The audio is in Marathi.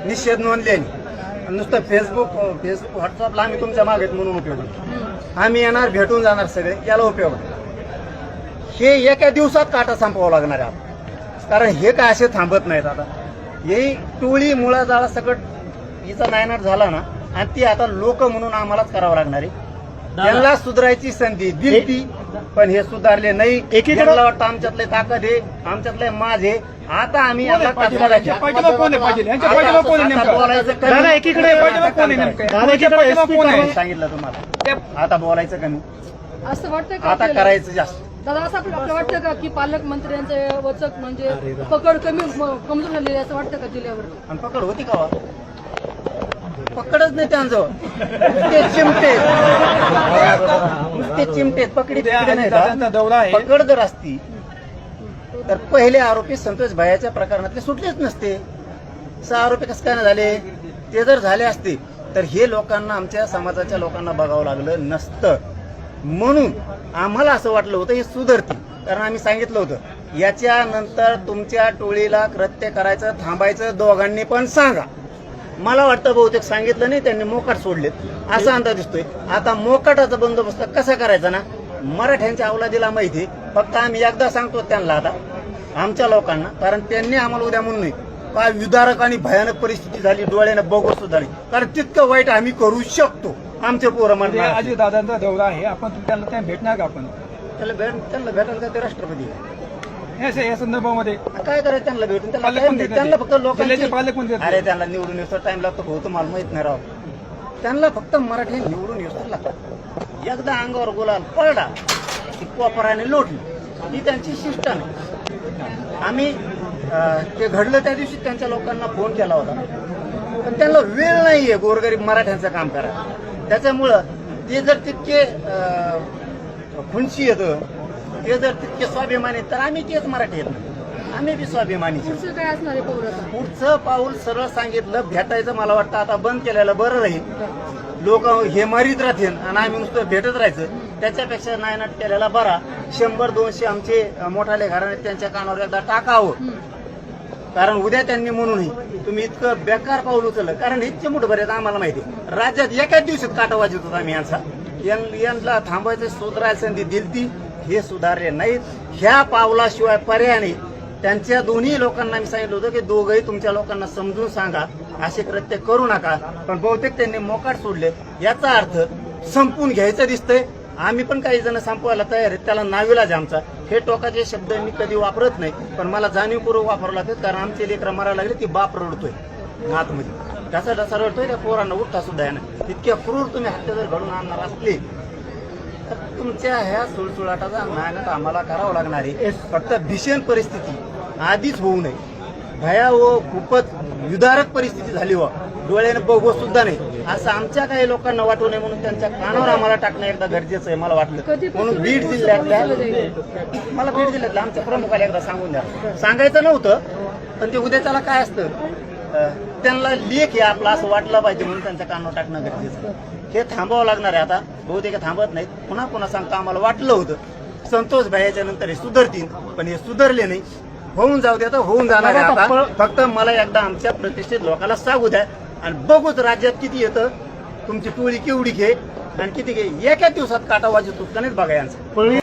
निषेध नोंदल्याने नुसतं फेसबुक व्हॉट्सअपला आम्ही तुमच्या मागे आहेत म्हणून उपयोग नाही. आम्ही येणार भेटून जाणार सगळे याला उपयोग नाही. हे एका दिवसात काटा संपवावं लागणार आहे आता. कारण हे काय असे थांबत नाहीत आता. ही टोळी मुळा जाळा सकट हिचा नायनाट झाला ना आणि ती आता लोक म्हणून आम्हालाच करावं लागणार आहे. त्यांना सुधारायची संधी दिली ती पण हे सुधारले नाही. एकीकडे वाटतं आमच्यातले ताकद आहे आमच्यातले माज आहे. आता आम्ही सांगितलं तुम्हाला आता बोलायचं कमी असं वाटतं आता करायचं जास्त. दादा असं आपल्याला वाटतं का की पालकमंत्र्यांचे वचक म्हणजे पकड कमजोर झालेली असं वाटतं का जिल्ह्यावर? आणि पकड होती का पकडच नाही त्यांचं ते चिमटे नुसते चिमटे पकडी नाही. पकड जर असती तर पहिले आरोपी संतोष भाईच्या प्रकरणातले सुटलेच नसते. 6 आरोपी कसं काय झाले? ते जर झाले असते तर हे लोकांना आमच्या समाजाच्या लोकांना बघावं लागलं नसतं. म्हणून आम्हाला असं वाटलं होतं हे सुधारतील. कारण आम्ही सांगितलं होतं याच्यानंतर तुमच्या टोळीला कृत्य करायचं थांबायचं दोघांनी पण सांगा. मला वाटतं बहुतेक सांगितलं नाही त्यांनी मोकाट सोडलेत असा अंदाज दिसतोय. आता मोकाटाचा बंदोबस्त कसा करायचा ना मराठ्यांच्या अवलादीला माहिती. फक्त आम्ही एकदा सांगतो त्यांना आता आमच्या लोकांना कारण त्यांनी आम्हाला उद्या म्हणून नाही काय विदारक आणि भयानक परिस्थिती झाली डोळ्यानं बघू सुद्धा नाही. कारण तितकं वाईट आम्ही करू शकतो. आमचे पोरं म्हणणार अजित दादांचा दौरा आहे आपण त्यांना भेटणार का? आपण त्यांना भेटायला का ते राष्ट्रपती या संदर्भामध्ये काय करायचं त्यांना भेटून त्यांना फक्त लोकांचे पालकमंत्री अरे त्यांना निवडून येतो टाइम लागतो हो तुम्हाला माहित नाही राव. त्यांना फक्त मराठी निवडून येतो लागतात. एकदा अंगावर गुलाल पडला की कोपराने लोटली ही त्यांची शिष्टा नाही. आम्ही ते घडलं त्या दिवशी त्यांच्या लोकांना फोन केला होता पण त्यांना वेळ नाहीये गोरगरीब मराठ्यांचं काम करायला. त्याच्यामुळं ते जर तितके खुनशी येतं ते जर तितके स्वाभिमानी तर आम्ही तेच मराठी येत आम्ही बी स्वाभिमानी. काय असणार आहे पुढचं पाऊल सरळ सांगितलं भेटायचं मला वाटतं आता बंद केलेलं बरं राहील. लोक हे मारीत राहतील आणि आम्ही नुसतं भेटत राहायचं त्याच्यापेक्षा नायनाट केलेला बरा. 100-200 आमचे मोठाले घराणे त्यांच्या कानावर एकदा टाकावं. कारण उद्या त्यांनी म्हणून तुम्ही इतकं बेकार पाऊल उचललं. कारण इतके मोठं बरेच आम्हाला माहिती राज्यात एकाच दिवसात काटा वाजत होता आम्ही यांना थांबायचं सुधारायला संधी दिलती हे सुधारले नाहीत. ह्या पावलाशिवाय पर्याय नाही. त्यांच्या दोन्ही लोकांना मी सांगितलं होतं की दोघंही तुमच्या लोकांना समजून सांगा असे कृत्य करू नका. पण बहुतेक त्यांनी मोकाट सोडले. याचा अर्थ संपून घ्यायचं दिसतंय. आम्ही पण काही जण संपवायला तयार आहेत. त्याला नाविलाज आमचा. हे टोकाचे शब्द मी कधी वापरत नाही पण मला जाणीवपूर्वक वापरावं लागतं कारण आमचे लेकरं मारायला लागले ती बाप रडतोय आतमध्ये ढसा रडतोय त्या पोरांना उठा सुद्धा आहे ना. इतक्या क्रूर तुम्ही हत्या जर घडून आणणार असले तर तुमच्या ह्या सुळसुळाटाचा नायनाट आम्हाला करावं लागणार आहे. फक्त भीषण परिस्थिती आधीच होऊ नये. भयावह खूपच विदारक परिस्थिती झाली व डोळ्याने बघू सुद्धा नाही असं आमच्या काही लोकांना वाटू नये म्हणून त्यांच्या कानावर आम्हाला टाकणं एकदा गरजेचं आहे मला वाटलं. म्हणून बीड जिल्ह्यातल्या आमच्या प्रमुखाला एकदा सांगून द्या. सांगायचं नव्हतं पण ते उद्याच्याला काय असतं त्यांना लेख आहे आपला असं वाटलं पाहिजे म्हणून त्यांच्या कानावर टाकणं गरजेचं आहे. हे थांबावं लागणार आहे. आता बहुतेक थांबत नाहीत. पुन्हा सांगतो आम्हाला वाटलं होतं संतोष भाईच्या नंतर हे सुधारतील पण हे सुधारले नाही. होऊन जाऊ द्या तर होऊन जाणार आहे. आता फक्त मला एकदा आमच्या प्रतिष्ठित लोकांना सांगू द्या आणि बघूच राज्यात किती येतं तुमची टोळी केवढी घे आणि किती घे. एका दिवसात काटा वाजतो का नाहीत बघा यांचं.